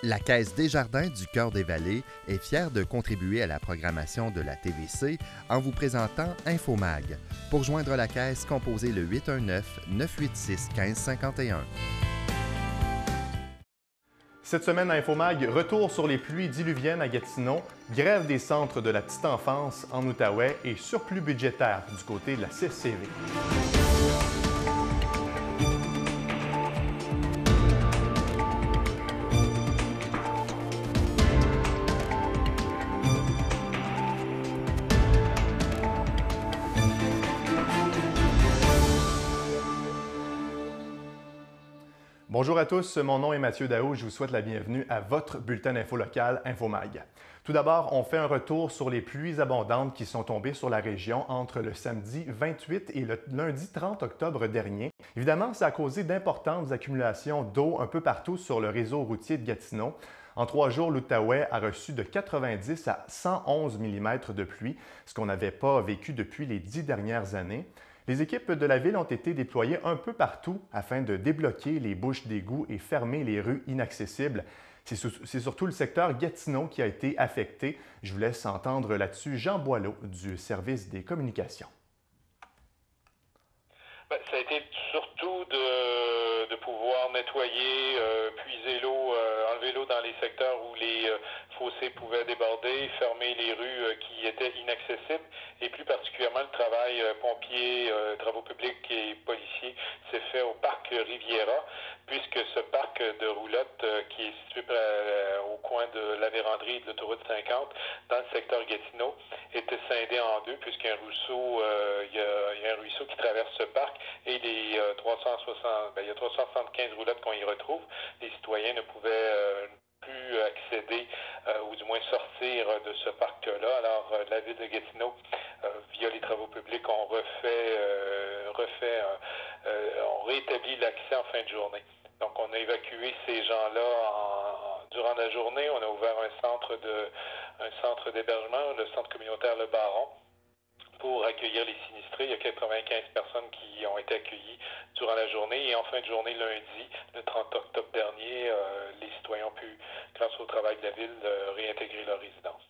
La Caisse Desjardins du Cœur des Vallées est fière de contribuer à la programmation de la TVC en vous présentant Infomag. Pour joindre la Caisse, composez le 819-986-1551. Cette semaine à Infomag, retour sur les pluies diluviennes à Gatineau, grève des centres de la petite enfance en Outaouais et surplus budgétaire du côté de la CSCV. Bonjour à tous, mon nom est Mathieu Daou, je vous souhaite la bienvenue à votre bulletin d'info local Infomag. Tout d'abord, on fait un retour sur les pluies abondantes qui sont tombées sur la région entre le samedi 28 et le lundi 30 octobre dernier. Évidemment, ça a causé d'importantes accumulations d'eau un peu partout sur le réseau routier de Gatineau. En 3 jours, l'Outaouais a reçu de 90 à 111 mm de pluie, ce qu'on n'avait pas vécu depuis les 10 dernières années. Les équipes de la ville ont été déployées un peu partout afin de débloquer les bouches d'égouts et fermer les rues inaccessibles. C'est surtout le secteur Gatineau qui a été affecté. Je vous laisse entendre là-dessus Jean Boileau du service des communications. Ça a été surtout de pouvoir nettoyer, puiser l'eau, enlever l'eau dans les secteurs où les fossés pouvaient déborder, fermer les rues qui étaient inaccessibles et plus particulièrement le travail pompiers, travaux publics et policiers s'est fait au parc Riviera puisque ce parc de roulotte qui est situé au coin de la véranderie et de l'autoroute 50 dans le secteur Gatineau était scindé en deux puisqu'il y a un ruisseau, il y a un ruisseau qui traverse ce parc et les il y a 375 roulottes qu'on y retrouve. Les citoyens ne pouvaient plus accéder ou du moins sortir de ce parc-là. Alors, la ville de Gatineau, via les travaux publics, on réétablit l'accès en fin de journée. Donc, on a évacué ces gens-là durant la journée. On a ouvert un centre d'hébergement, le centre communautaire Le Baron, pour accueillir les sinistrés. Il y a 95 personnes qui ont été accueillies durant la journée. Et en fin de journée, lundi, le 30 octobre dernier, les citoyens ont pu, grâce au travail de la ville, réintégrer leur résidence.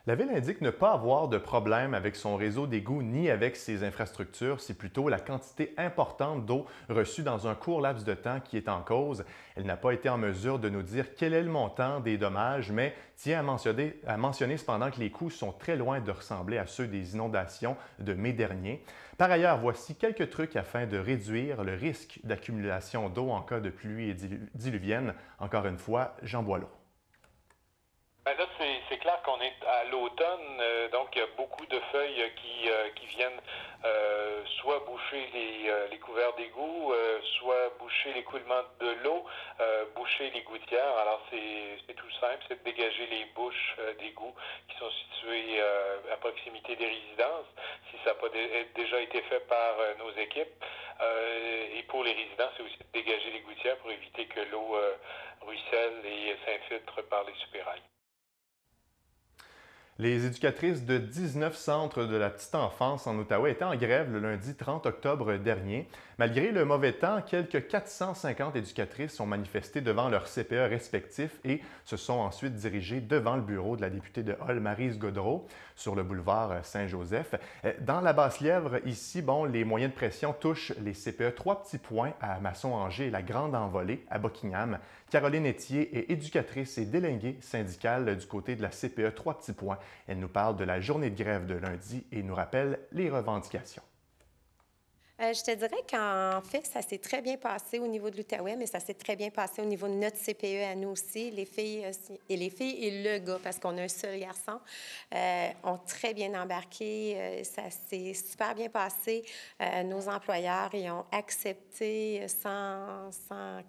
La Ville indique ne pas avoir de problème avec son réseau d'égouts ni avec ses infrastructures. C'est plutôt la quantité importante d'eau reçue dans un court laps de temps qui est en cause. Elle n'a pas été en mesure de nous dire quel est le montant des dommages, mais tient à mentionner cependant que les coûts sont très loin de ressembler à ceux des inondations de mai dernier. Par ailleurs, voici quelques trucs afin de réduire le risque d'accumulation d'eau en cas de pluie diluvienne. Encore une fois, Jean Boileau. Là, c'est clair qu'on est à l'automne, donc il y a beaucoup de feuilles qui viennent soit boucher les couverts d'égout, soit boucher l'écoulement de l'eau, boucher les gouttières. Alors c'est tout simple, c'est de dégager les bouches d'égout qui sont situées à proximité des résidences, si ça n'a pas déjà été fait par nos équipes. Et pour les résidents, c'est aussi de dégager les gouttières pour éviter que l'eau ruisselle et s'infiltre par les suppérailles. Les éducatrices de 19 centres de la petite enfance en Outaouais étaient en grève le lundi 30 octobre dernier. Malgré le mauvais temps, quelques 450 éducatrices ont manifesté devant leurs CPE respectifs et se sont ensuite dirigées devant le bureau de la députée de Hull, Maryse Gaudreault, sur le boulevard Saint-Joseph. Dans la Basse-Lièvre, ici, les moyens de pression touchent les CPE 3 petits points à Masson-Angers et la Grande Envolée à Buckingham. Caroline Etier est éducatrice et déléguée syndicale du côté de la CPE 3 petits points. Elle nous parle de la journée de grève de lundi et nous rappelle les revendications. Je te dirais qu'en fait, ça s'est très bien passé au niveau de l'Outaouais, mais ça s'est très bien passé au niveau de notre CPE à nous aussi. Les filles et le gars, parce qu'on a un seul garçon, ont très bien embarqué. Ça s'est super bien passé. Nos employeurs, ils ont accepté sans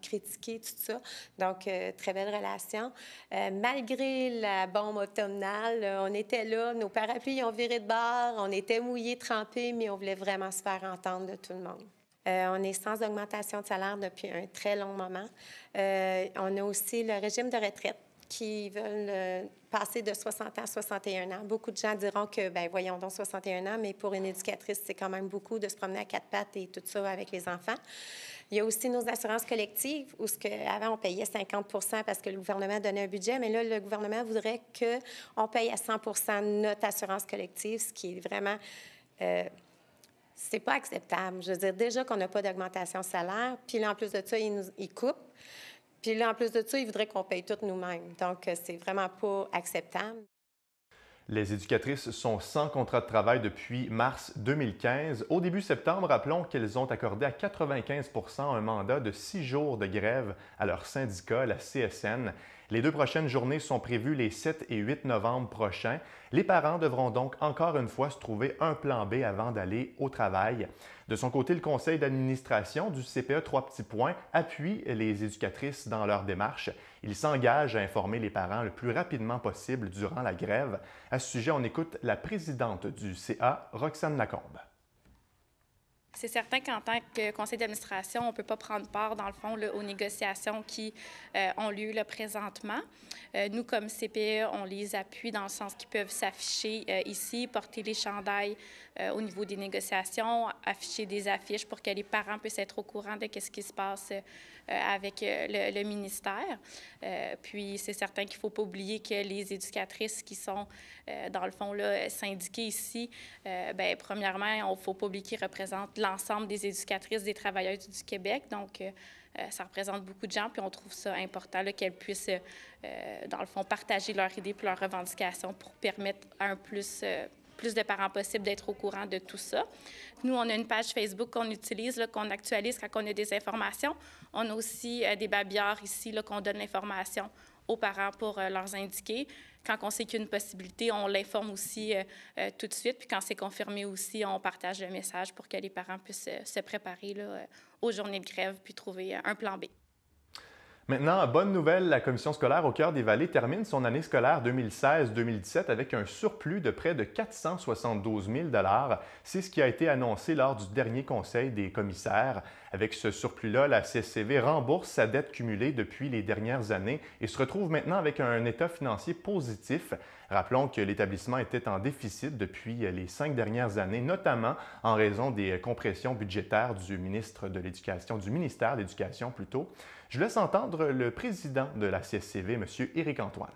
critiquer tout ça. Donc, très belle relation. Malgré la bombe automnale, on était là, nos parapluies ont viré de bord, on était mouillés, trempés, mais on voulait vraiment se faire entendre de tout le monde. On est sans augmentation de salaire depuis un très long moment. On a aussi le régime de retraite qui veulent passer de 60 ans à 61 ans. Beaucoup de gens diront que, bien, voyons donc 61 ans, mais pour une éducatrice, c'est quand même beaucoup de se promener à quatre pattes et tout ça avec les enfants. Il y a aussi nos assurances collectives, où avant on payait 50 parce que le gouvernement donnait un budget, mais là, le gouvernement voudrait qu'on paye à 100 notre assurance collective, ce qui est vraiment... c'est pas acceptable. Je veux dire, déjà qu'on n'a pas d'augmentation de salaire, puis là, en plus de ça, ils coupent. Puis là, en plus de ça, ils voudraient qu'on paye tout nous-mêmes. Donc, c'est vraiment pas acceptable. Les éducatrices sont sans contrat de travail depuis mars 2015. Au début septembre, rappelons qu'elles ont accordé à 95 % un mandat de 6 jours de grève à leur syndicat, la CSN. Les 2 prochaines journées sont prévues les 7 et 8 novembre prochains. Les parents devront donc encore une fois se trouver un plan B avant d'aller au travail. De son côté, le conseil d'administration du CPE 3 petits points appuie les éducatrices dans leur démarche. Il s'engage à informer les parents le plus rapidement possible durant la grève. À ce sujet, on écoute la présidente du CA, Roxane Lacombe. C'est certain qu'en tant que conseil d'administration, on ne peut pas prendre part, dans le fond, là, aux négociations qui ont lieu là, présentement. Nous, comme CPE, on les appuie dans le sens qu'ils peuvent s'afficher ici, porter les chandails au niveau des négociations, afficher des affiches pour que les parents puissent être au courant de ce qui se passe avec le ministère. Puis, c'est certain qu'il ne faut pas oublier que les éducatrices qui sont, dans le fond, là, syndiquées ici, bien, premièrement, il ne faut pas oublier qu'ils représentent l'ensemble des éducatrices, des travailleuses du Québec. Donc, ça représente beaucoup de gens, puis on trouve ça important qu'elles puissent, dans le fond, partager leurs idées et leurs revendications pour permettre à un plus de parents possible d'être au courant de tout ça. Nous, on a une page Facebook qu'on utilise, là, qu'on actualise quand on a des informations. On a aussi des babillards ici, là, qu'on donne l'information aux parents pour leur indiquer. Quand on sait qu'il y a une possibilité, on l'informe aussi tout de suite. Puis quand c'est confirmé aussi, on partage le message pour que les parents puissent se préparer là, aux journées de grève puis trouver un plan B. Maintenant, bonne nouvelle, la commission scolaire au Cœur des Vallées termine son année scolaire 2016-2017 avec un surplus de près de 472 000 $. C'est ce qui a été annoncé lors du dernier conseil des commissaires. Avec ce surplus-là, la CSCV rembourse sa dette cumulée depuis les dernières années et se retrouve maintenant avec un état financier positif. Rappelons que l'établissement était en déficit depuis les 5 dernières années, notamment en raison des compressions budgétaires du ministère de l'Éducation plutôt. Je laisse entendre le président de la CSCV, M. Éric Antoine.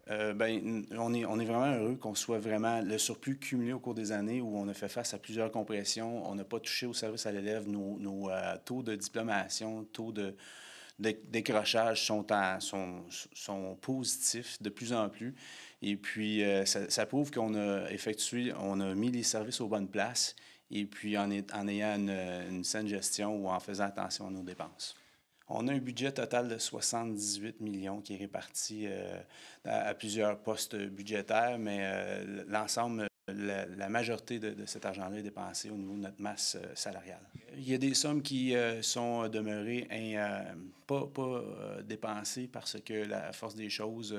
On est vraiment heureux qu'on soit vraiment le surplus cumulé au cours des années où on a fait face à plusieurs compressions. On n'a pas touché au service à l'élève. Nos taux de diplomation, taux de décrochage sont positifs de plus en plus. Et puis, ça prouve qu'on a mis les services aux bonnes places et puis en ayant une saine gestion ou en faisant attention à nos dépenses. On a un budget total de 78 millions qui est réparti à plusieurs postes budgétaires, mais l'ensemble, la majorité de cet argent-là est dépensé au niveau de notre masse salariale. Il y a des sommes qui sont demeurées pas dépensées parce que la force des choses,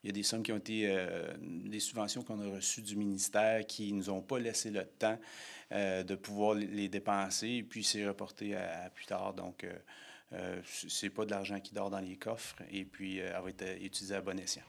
il y a des sommes qui ont été des subventions qu'on a reçues du ministère qui ne nous ont pas laissé le temps de pouvoir les dépenser, et puis c'est reporté à plus tard. Donc, c'est pas de l'argent qui dort dans les coffres, et puis elle va être utilisée à bon escient.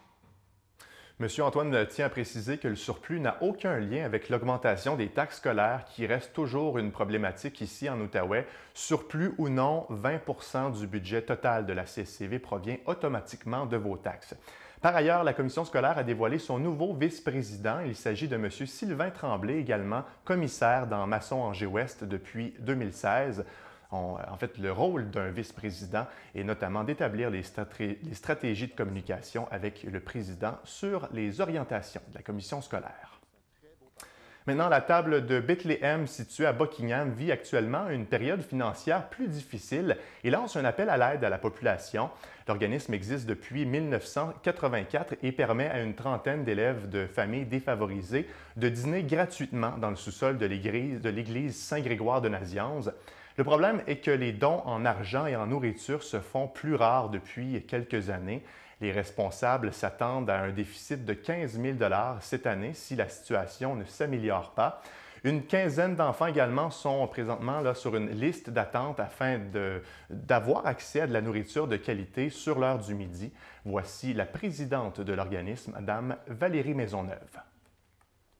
M. Antoine tient à préciser que le surplus n'a aucun lien avec l'augmentation des taxes scolaires qui reste toujours une problématique ici en Outaouais. Surplus ou non, 20 % du budget total de la CSCV provient automatiquement de vos taxes. Par ailleurs, la commission scolaire a dévoilé son nouveau vice-président. Il s'agit de M. Sylvain Tremblay, également commissaire dans Masson-Angers-Ouest depuis 2016. En fait, le rôle d'un vice-président est notamment d'établir les stratégies de communication avec le président sur les orientations de la commission scolaire. Maintenant, la table de Bethléem, située à Buckingham, vit actuellement une période financière plus difficile et lance un appel à l'aide à la population. L'organisme existe depuis 1984 et permet à une trentaine d'élèves de familles défavorisées de dîner gratuitement dans le sous-sol de l'église Saint-Grégoire de Nazianze. Le problème est que les dons en argent et en nourriture se font plus rares depuis quelques années. Les responsables s'attendent à un déficit de 15 000 $ cette année si la situation ne s'améliore pas. Une quinzaine d'enfants également sont présentement là, sur une liste d'attente afin d'avoir accès à de la nourriture de qualité sur l'heure du midi. Voici la présidente de l'organisme, Mme Valérie Maisonneuve.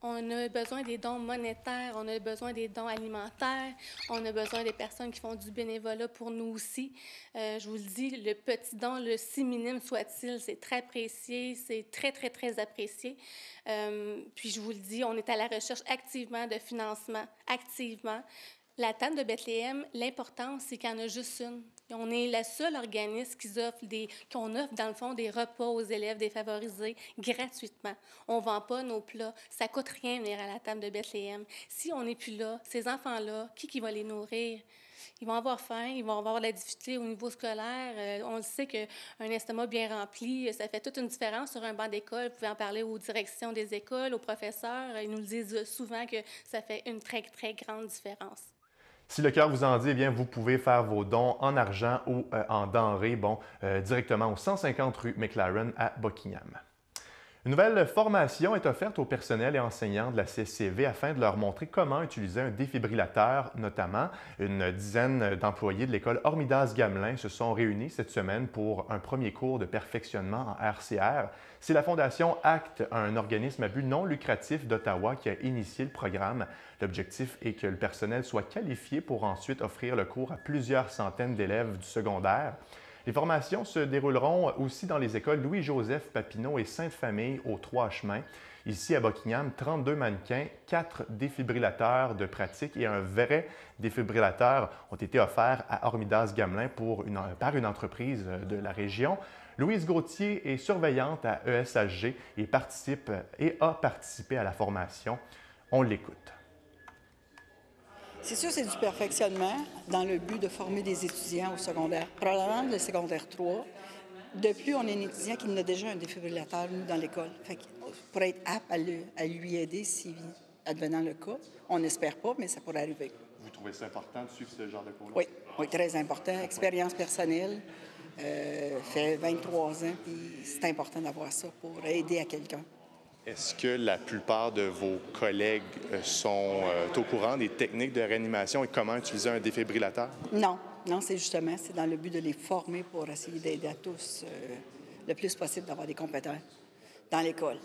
On a besoin des dons monétaires, on a besoin des dons alimentaires, on a besoin des personnes qui font du bénévolat pour nous aussi. Je vous le dis, le petit don, le si minime soit-il, c'est très précieux, c'est très, très, très apprécié. Puis je vous le dis, on est à la recherche activement de financement, activement. La table de Bethléem, l'important, c'est qu'il y en a juste une. On est le seul organisme qu'on offre, dans le fond, des repas aux élèves défavorisés gratuitement. On ne vend pas nos plats. Ça ne coûte rien venir à la table de Bethléem. Si on n'est plus là, ces enfants-là, qui va les nourrir? Ils vont avoir faim, ils vont avoir de la difficulté au niveau scolaire. On le sait qu'un estomac bien rempli, ça fait toute une différence sur un banc d'école. Vous pouvez en parler aux directions des écoles, aux professeurs. Ils nous le disent souvent que ça fait une très, très grande différence. Si le cœur vous en dit, eh bien, vous pouvez faire vos dons en argent ou en denrées, directement au 150 rue McLaren à Buckingham. Une nouvelle formation est offerte aux personnels et enseignants de la CSCV afin de leur montrer comment utiliser un défibrillateur, notamment. Une dizaine d'employés de l'école Hormidas-Gamelin se sont réunis cette semaine pour un premier cours de perfectionnement en RCR. C'est la Fondation ACT, un organisme à but non lucratif d'Ottawa, qui a initié le programme. L'objectif est que le personnel soit qualifié pour ensuite offrir le cours à plusieurs centaines d'élèves du secondaire. Les formations se dérouleront aussi dans les écoles Louis-Joseph Papineau et Sainte-Famille aux Trois-Chemins. Ici, à Buckingham, 32 mannequins, 4 défibrillateurs de pratique et un vrai défibrillateur ont été offerts à Hormidas-Gamelin par une entreprise de la région. Louise Gauthier est surveillante à ESHG et a participé à la formation. On l'écoute. C'est sûr, c'est du perfectionnement dans le but de former des étudiants au secondaire. Probablement le secondaire 3. De plus, on a un étudiant qui a déjà un défibrillateur, nous, dans l'école. Fait que pour être apte à lui aider si advenant le cas, on n'espère pas, mais ça pourrait arriver. Vous trouvez ça important de suivre ce genre de cours-là? Oui, oui, très important. Expérience personnelle, fait 23 ans, puis c'est important d'avoir ça pour aider à quelqu'un. Est-ce que la plupart de vos collègues sont au courant des techniques de réanimation et comment utiliser un défibrillateur? Non, c'est dans le but de les former pour essayer d'aider à tous le plus possible d'avoir des compétences dans l'école.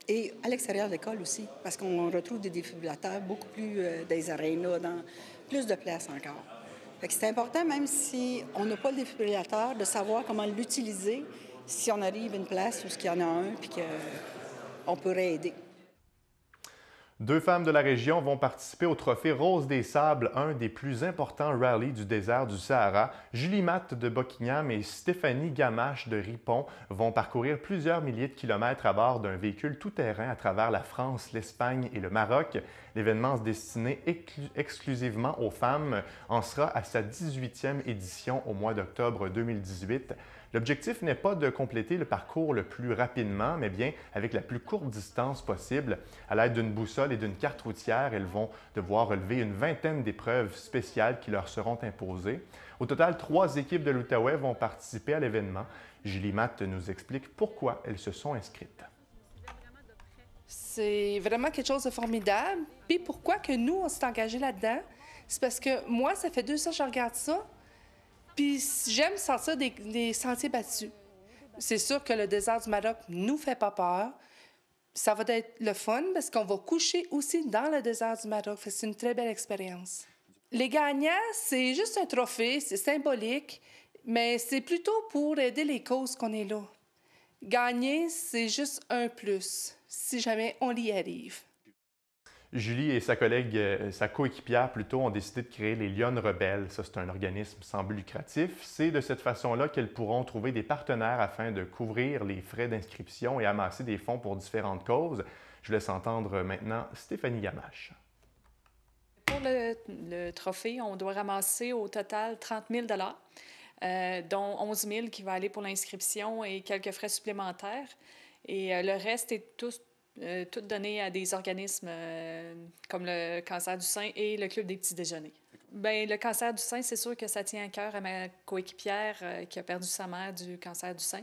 Et à l'extérieur de l'école aussi, parce qu'on retrouve des défibrillateurs beaucoup plus dans les arénas, dans plus de places encore. Fait que c'est important, même si on n'a pas le défibrillateur, de savoir comment l'utiliser si on arrive à une place où il y en a un puis qu'on pourrait aider. 2 femmes de la région vont participer au Trophée Rose des Sables, un des plus importants rallyes du désert du Sahara. Julie Matt de Buckingham et Stéphanie Gamache de Ripon vont parcourir plusieurs milliers de kilomètres à bord d'un véhicule tout-terrain à travers la France, l'Espagne et le Maroc. L'événement destiné exclusivement aux femmes en sera à sa 18e édition au mois d'octobre 2018. L'objectif n'est pas de compléter le parcours le plus rapidement, mais bien avec la plus courte distance possible. À l'aide d'une boussole et d'une carte routière, elles vont devoir relever une vingtaine d'épreuves spéciales qui leur seront imposées. Au total, 3 équipes de l'Outaouais vont participer à l'événement. Julie Matt nous explique pourquoi elles se sont inscrites. C'est vraiment quelque chose de formidable. Puis pourquoi que nous, on s'est engagés là-dedans? C'est parce que moi, ça fait 2 ans que je regarde ça. Puis j'aime sortir des sentiers battus. C'est sûr que le désert du Maroc nous fait pas peur. Ça va être le fun parce qu'on va coucher aussi dans le désert du Maroc. C'est une très belle expérience. Les gagnants, c'est juste un trophée, c'est symbolique, mais c'est plutôt pour aider les causes qu'on est là. Gagner, c'est juste un plus, si jamais on y arrive. Julie et sa coéquipière plutôt, ont décidé de créer les Lionnes Rebelles. Ça, c'est un organisme sans but lucratif. C'est de cette façon-là qu'elles pourront trouver des partenaires afin de couvrir les frais d'inscription et amasser des fonds pour différentes causes. Je laisse entendre maintenant Stéphanie Gamache. Pour le trophée, on doit ramasser au total 30 000 dont 11 000 qui va aller pour l'inscription et quelques frais supplémentaires. Et le reste est tout donné à des organismes comme le Cancer du sein et le Club des petits déjeuners. Bien, le Cancer du sein, c'est sûr que ça tient à cœur à ma coéquipière qui a perdu sa mère du cancer du sein.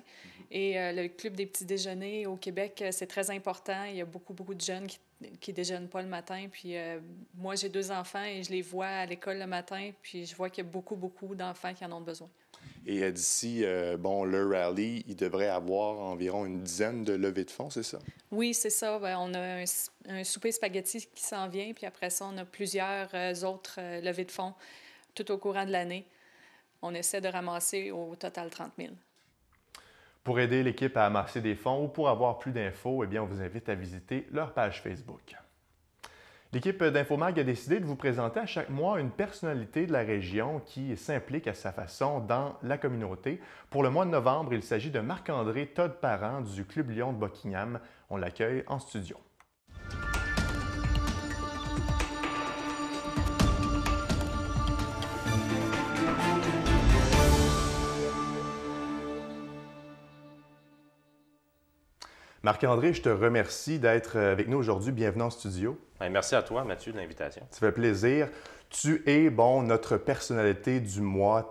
Et le Club des petits déjeuners au Québec, c'est très important. Il y a beaucoup de jeunes qui déjeunent pas le matin. Puis moi, j'ai 2 enfants et je les vois à l'école le matin, puis je vois qu'il y a beaucoup d'enfants qui en ont besoin. Et d'ici, le rallye, il devrait avoir environ une dizaine de levées de fonds, c'est ça? Oui, c'est ça. Ben, on a un souper spaghetti qui s'en vient, puis après ça, on a plusieurs autres levées de fonds tout au courant de l'année. On essaie de ramasser au total 30 000. Pour aider l'équipe à amasser des fonds ou pour avoir plus d'infos, eh bien, on vous invite à visiter leur page Facebook. L'équipe d'Infomag a décidé de vous présenter à chaque mois une personnalité de la région qui s'implique à sa façon dans la communauté. Pour le mois de novembre, il s'agit de Marc-André Todd-Parent du Club Lion de Buckingham. On l'accueille en studio. Marc-André, je te remercie d'être avec nous aujourd'hui. Bienvenue en studio. Bien, merci à toi, Mathieu, de l'invitation. Ça fait plaisir. Tu es, notre personnalité du mois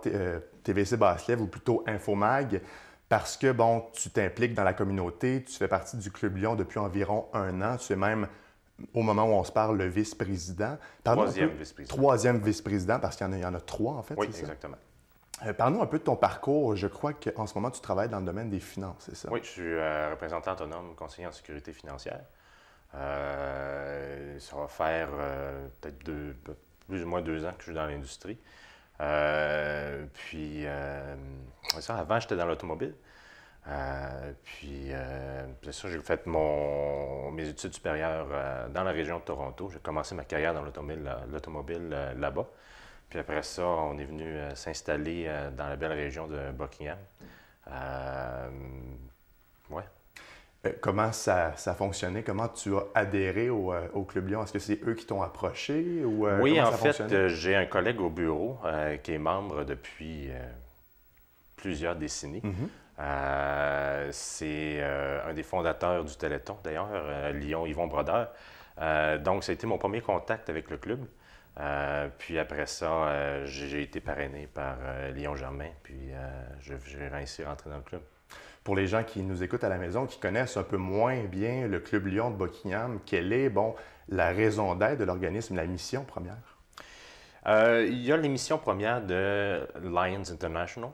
TVC Basse-Lièvre, ou plutôt Infomag, parce que, tu t'impliques dans la communauté, tu fais partie du Club Lion depuis environ 1 an. Tu es même, au moment où on se parle, le vice-président. Troisième vice-président. Troisième vice-président, parce qu'il y en a 3, en fait, oui, c'est exactement. Parle-nous un peu de ton parcours. Je crois qu'en ce moment, tu travailles dans le domaine des finances, c'est ça? Oui, je suis représentant autonome, conseiller en sécurité financière. Ça va faire peut-être plus ou moins 2 ans que je suis dans l'industrie. Avant, j'étais dans l'automobile. C'est ça, j'ai fait mes études supérieures dans la région de Toronto. J'ai commencé ma carrière dans l'automobile là-bas. Puis après ça, on est venu s'installer dans la belle région de Buckingham. Comment ça fonctionnait? Comment tu as adhéré au Club Lion? Est-ce que c'est eux qui t'ont approché? Oui, en fait, j'ai un collègue au bureau qui est membre depuis plusieurs décennies. C'est un des fondateurs du Téléthon, d'ailleurs, Yvon Brodeur. Donc, ça a été mon premier contact avec le club. Puis après ça, j'ai été parrainé par Léon Germain, puis j'ai réussi à rentrer dans le club. Pour les gens qui nous écoutent à la maison, qui connaissent un peu moins bien le Club Lion de Buckingham, quelle est la raison d'être de l'organisme, la mission première? Il y a les missions premières de Lions International,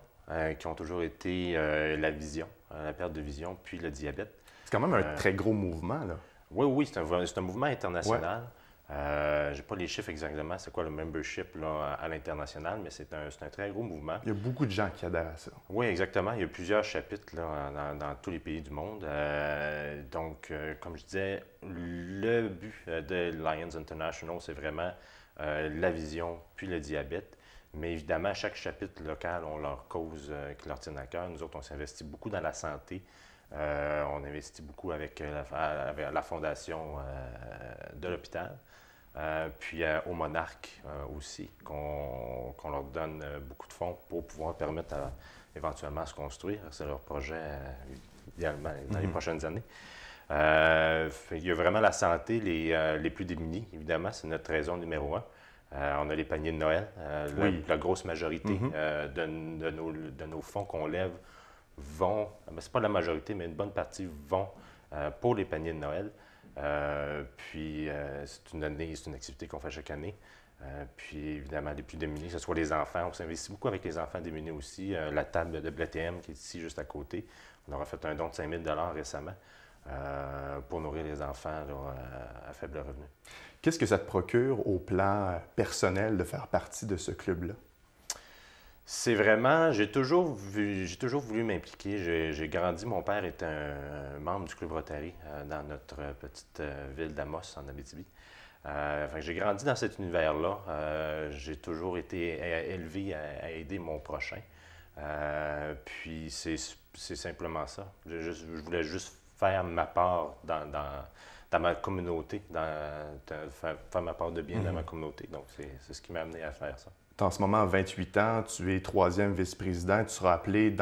qui ont toujours été la vision, la perte de vision, puis le diabète. C'est quand même un très gros mouvement, là. Oui, c'est un mouvement international. Ouais. Je n'ai pas les chiffres exactement, c'est quoi le membership là, à l'international, mais c'est un très gros mouvement. Il y a beaucoup de gens qui adhèrent à ça. Oui, exactement. Il y a plusieurs chapitres là, dans tous les pays du monde. Comme je disais, le but de Lions International, c'est vraiment la vision puis le diabète. Mais évidemment, chaque chapitre local ont leur cause qui leur tiennent à cœur. Nous autres, on s'investit beaucoup dans la santé. On investit beaucoup avec la fondation de l'hôpital. Puis au Monarque aussi, qu'on leur donne beaucoup de fonds pour pouvoir permettre éventuellement à se construire. C'est leur projet, idéalement, dans les prochaines années. Il y a vraiment la santé, les plus démunis, évidemment, c'est notre raison numéro 1. On a les paniers de Noël. La grosse majorité de nos fonds qu'on lève vont, ce n'est pas la majorité, mais une bonne partie vont pour les paniers de Noël. C'est une activité qu'on fait chaque année. Puis évidemment, les plus démunis, que ce soit les enfants. On s'investit beaucoup avec les enfants démunis aussi. La table de BTM qui est ici juste à côté. On aura fait un don de 5 000 $ récemment pour nourrir les enfants là, à faible revenu. Qu'est-ce que ça te procure au plan personnel de faire partie de ce club-là? C'est vraiment, j'ai toujours voulu m'impliquer. J'ai grandi, mon père était un membre du Club Rotary dans notre petite ville d'Amos, en Abitibi. J'ai grandi dans cet univers-là. J'ai toujours été élevé à aider mon prochain. Puis c'est simplement ça. Je voulais juste faire ma part dans ma communauté, faire ma part de bien dans ma communauté. Donc, c'est ce qui m'a amené à faire ça. Tu as en ce moment 28 ans, tu es 3e vice-président, tu seras appelé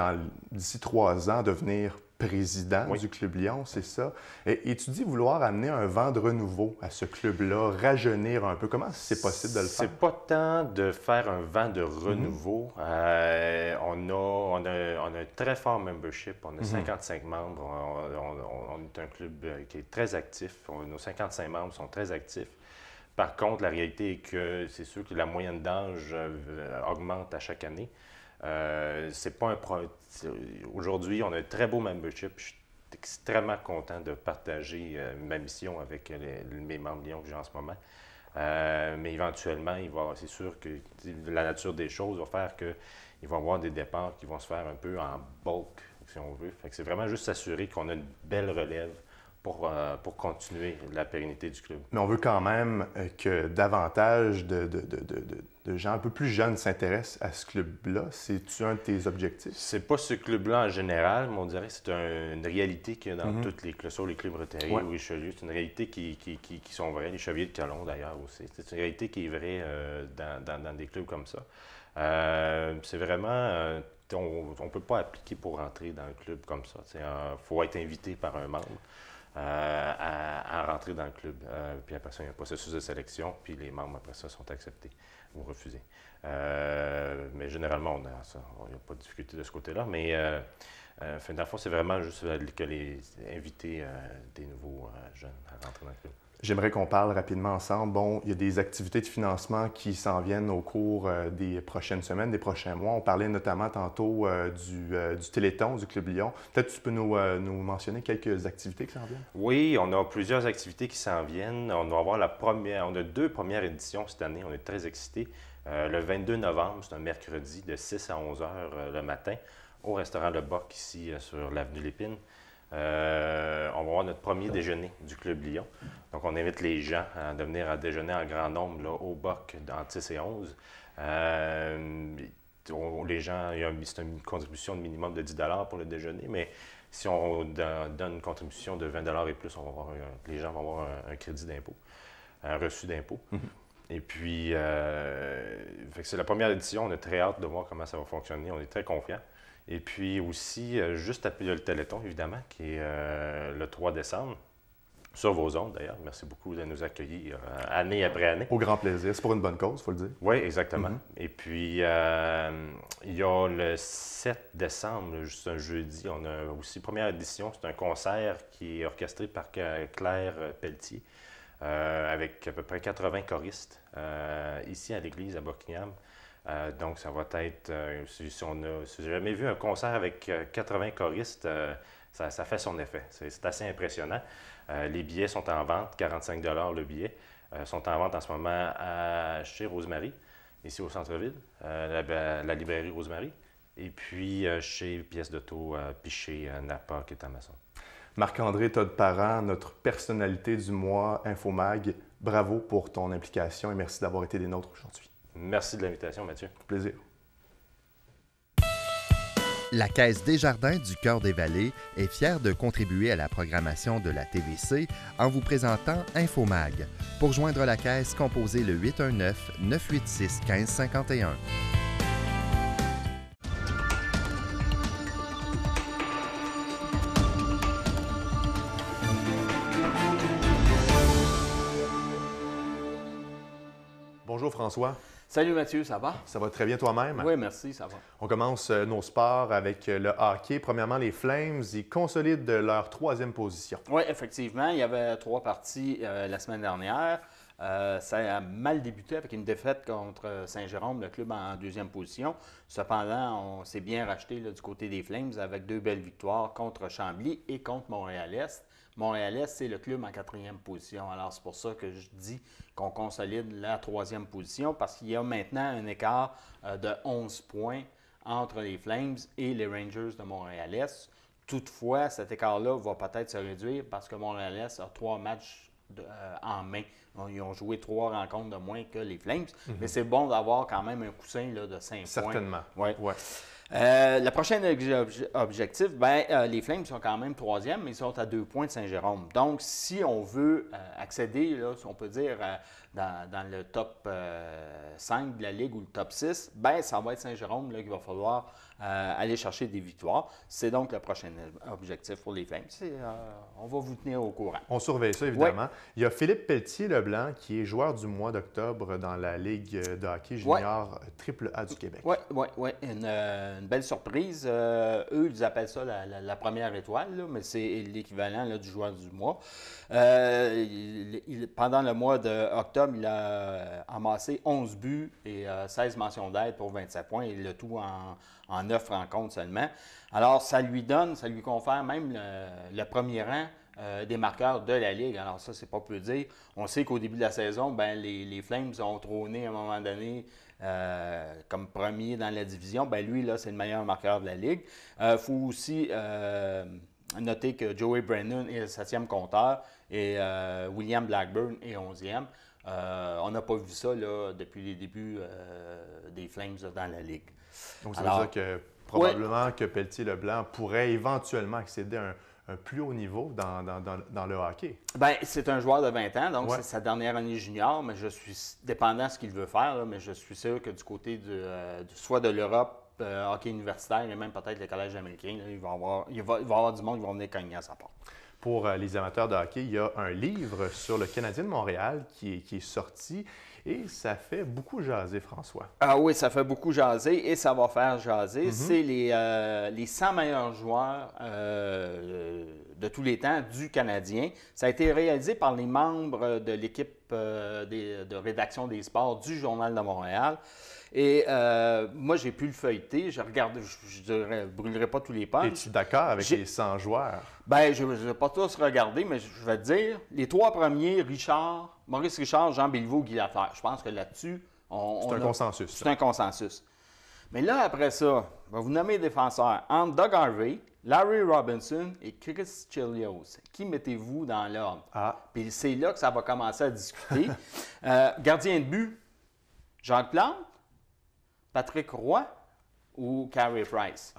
d'ici 3 ans à devenir président du Club Lion, c'est ça? Et tu dis vouloir amener un vent de renouveau à ce club-là, rajeunir un peu. Comment c'est possible de le faire? C'est pas tant de faire un vent de renouveau. On a un très fort membership. On a 55 membres. On est un club qui est très actif. Nos 55 membres sont très actifs. Par contre, la réalité est que c'est sûr que la moyenne d'âge augmente à chaque année. C'est pas un Aujourd'hui, on a un très beau membership. Je suis extrêmement content de partager ma mission avec mes membres Lions que j'ai en ce moment. Mais éventuellement, c'est sûr que la nature des choses va faire qu'il va y avoir des départs qui vont se faire un peu en bulk, si on veut. Fait que c'est vraiment juste s'assurer qu'on a une belle relève pour continuer la pérennité du club. Mais on veut quand même que davantage de gens un peu plus jeunes s'intéressent à ce club-là. C'est-tu un de tes objectifs? C'est pas ce club-là en général, mais on dirait que c'est une réalité qu'il y a dans toutes les clubs, sur les clubs Rotary ou Richelieu. C'est une réalité qui sont vraies, les Chevaliers de Colomb d'ailleurs aussi. C'est une réalité qui est vraie dans des clubs comme ça. C'est vraiment... on ne peut pas appliquer pour rentrer dans un club comme ça. Il faut être invité par un membre. À rentrer dans le club. Puis après ça, il y a un processus de sélection, puis les membres, après ça, sont acceptés ou refusés. Mais généralement, il n'y a pas de difficulté de ce côté-là. Mais dans le fond, c'est vraiment juste que inviter des nouveaux jeunes à rentrer dans le club. J'aimerais qu'on parle rapidement ensemble. Bon, il y a des activités de financement qui s'en viennent au cours des prochaines semaines, des prochains mois. On parlait notamment tantôt du Téléthon, du Club Lion. Peut-être tu peux nous mentionner quelques activités qui s'en viennent? Oui, on a plusieurs activités qui s'en viennent. On va avoir on a 2 premières éditions cette année. On est très excités. Le 22 novembre, c'est un mercredi de 6 à 11 heures le matin au restaurant Le Boc, ici sur l'avenue Lépine. On va avoir notre premier déjeuner du Club Lion. Donc, on invite les gens à venir à déjeuner en grand nombre là, au Boc entre 10 et 11. Les gens, c'est une contribution de minimum de 10 $ pour le déjeuner, mais si on donne une contribution de 20 $ et plus, les gens vont avoir un crédit d'impôt, un reçu d'impôt. Et puis, c'est la première édition. On a très hâte de voir comment ça va fonctionner. On est très confiants. Et puis aussi, juste après le Téléthon, évidemment, qui est le 3 décembre, sur vos ondes d'ailleurs. Merci beaucoup de nous accueillir année après année. Au grand plaisir. C'est pour une bonne cause, il faut le dire. Oui, exactement. Et puis, il y a le 7 décembre, juste un jeudi, on a aussi première édition. C'est un concert qui est orchestré par Claire Pelletier, avec à peu près 80 choristes, ici à l'église à Buckingham. Donc, ça va être, si j'ai jamais vu un concert avec 80 choristes, ça fait son effet. C'est assez impressionnant. Les billets sont en vente, 45 $ le billet. Sont en vente en ce moment chez Rosemary, ici au centre-ville, la librairie Rosemary, et puis chez Pièces d'Auto Piché, Napa, qui est Amazon. Marc-André Todd-Parent, notre personnalité du mois Infomag, bravo pour ton implication et merci d'avoir été des nôtres aujourd'hui. Merci de l'invitation, Mathieu. Plaisir. La Caisse Desjardins du Cœur des Vallées est fière de contribuer à la programmation de la TVC en vous présentant Infomag. Pour joindre la Caisse, composez le 819-986-1551. Bonjour François. Salut Mathieu, ça va? Ça va très bien toi-même? Oui, merci, ça va. On commence nos sports avec le hockey. Premièrement, les Flames, ils consolident leur 3e position. Oui, effectivement. Il y avait 3 parties la semaine dernière. Ça a mal débuté avec une défaite contre Saint-Jérôme, le club en 2e position. Cependant, on s'est bien racheté là, du côté des Flames avec 2 belles victoires contre Chambly et contre Montréal-Est. Montréal-Est, c'est le club en 4e position. Alors, c'est pour ça que je dis qu'on consolide la 3e position parce qu'il y a maintenant un écart de 11 points entre les Flames et les Rangers de Montréal-Est. Toutefois, cet écart-là va peut-être se réduire parce que Montréal-Est a 3 matchs en main. Ils ont joué 3 rencontres de moins que les Flames, mais c'est bon d'avoir quand même un coussin là, de 5 points. Certainement. Ouais. Le prochain objectif, les Flames sont quand même 3e, mais ils sont à 2 points de Saint-Jérôme. Donc, si on veut accéder, là, si on peut dire, dans le top 5 de la Ligue ou le top 6, ça va être Saint-Jérôme là, qu'il va falloir aller chercher des victoires. C'est donc le prochain objectif pour les Flames. On va vous tenir au courant. On surveille ça, évidemment. Il y a Philippe Pelletier-Leblanc, qui est joueur du mois d'octobre dans la Ligue de hockey junior AAA du Québec. Oui. Une belle surprise. Eux, ils appellent ça la première étoile, là, mais c'est l'équivalent là, du joueur du mois. Pendant le mois d'octobre, il a amassé 11 buts et 16 mentions d'aide pour 27 points, et le tout en 9 rencontres seulement. Alors, ça lui confère même le premier rang des marqueurs de la Ligue. Alors ça, c'est pas peu dire. On sait qu'au début de la saison, les Flames ont trôné à un moment donné comme premier dans la division. Lui, là, c'est le meilleur marqueur de la Ligue. Il faut aussi noter que Joey Brennan est le 7e compteur et William Blackburn est 11e. On n'a pas vu ça là, depuis les débuts des Flames là, dans la Ligue. Donc, ça veut dire que probablement que Pelletier-Leblanc pourrait éventuellement accéder à un plus haut niveau dans le hockey. C'est un joueur de 20 ans, donc c'est sa dernière année junior, mais je suis dépendant de ce qu'il veut faire, là, mais je suis sûr que du côté soit de l'Europe, hockey universitaire et même peut-être le collège américain, là, il va y avoir du monde qui va venir cogner à sa porte. Pour les amateurs de hockey, il y a un livre sur le Canadien de Montréal qui est sorti et ça fait beaucoup jaser, François. Ah oui, ça fait beaucoup jaser et ça va faire jaser. C'est les 100 meilleurs joueurs de tous les temps du Canadien. Ça a été réalisé par les membres de l'équipe de rédaction des sports du Journal de Montréal. Et moi, j'ai pu le feuilleter. Je ne brûlerai pas tous les punchs. Es-tu d'accord avec les 100 joueurs? Je ne vais pas tous regarder, mais je vais te dire, les 3 premiers, Maurice Richard, Jean Béliveau, Guy Lafleur. Je pense que là-dessus, c'est un consensus. C'est un consensus. Mais là, après ça, je vais vous nommer les défenseurs entre Doug Harvey, Larry Robinson et Chris Chelios. Qui mettez-vous dans l'ordre? Puis c'est là que ça va commencer à discuter. Gardien de but, Jacques Plante, Patrick Roy ou Carey Price?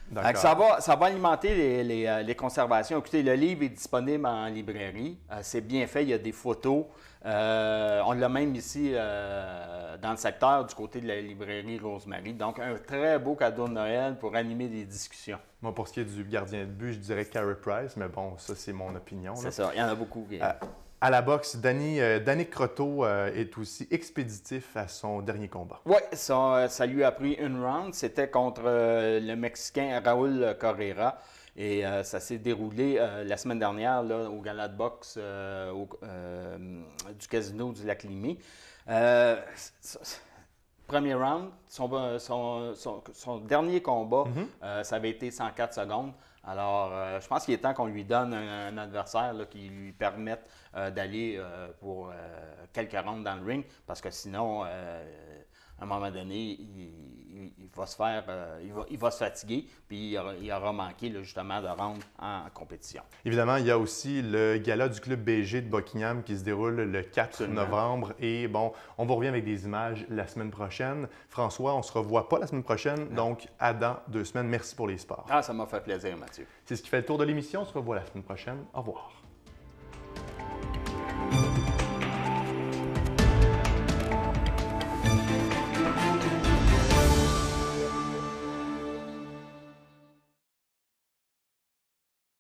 D'accord. Ça va alimenter les conservations. Écoutez, le livre est disponible en librairie. C'est bien fait, il y a des photos. On l'a même ici dans le secteur du côté de la librairie Rosemary. Donc, un très beau cadeau de Noël pour animer des discussions. Moi, pour ce qui est du gardien de but, je dirais Carey Price, mais bon, ça, c'est mon opinion. C'est ça, il y en a beaucoup. À la boxe, Danick Croteau est aussi expéditif à son dernier combat. Oui, ça lui a pris une round. C'était contre le Mexicain Raúl Correa. Et ça s'est déroulé la semaine dernière là, au gala de boxe du Casino du Lac-Limay. Premier round, son dernier combat, ça avait été 104 secondes. Alors, je pense qu'il est temps qu'on lui donne un adversaire là, qui lui permette d'aller pour quelques rounds dans le ring, parce que sinon, à un moment donné, il va se faire, il va se fatiguer, puis il aura manqué là, justement de rendre en compétition. Évidemment, il y a aussi le gala du Club BG de Buckingham qui se déroule le 4 novembre. Et bon, on vous revient avec des images la semaine prochaine. François, on ne se revoit pas la semaine prochaine, donc à dans 2 semaines. Merci pour les sports. Ça m'a fait plaisir, Mathieu. C'est ce qui fait le tour de l'émission. On se revoit la semaine prochaine. Au revoir.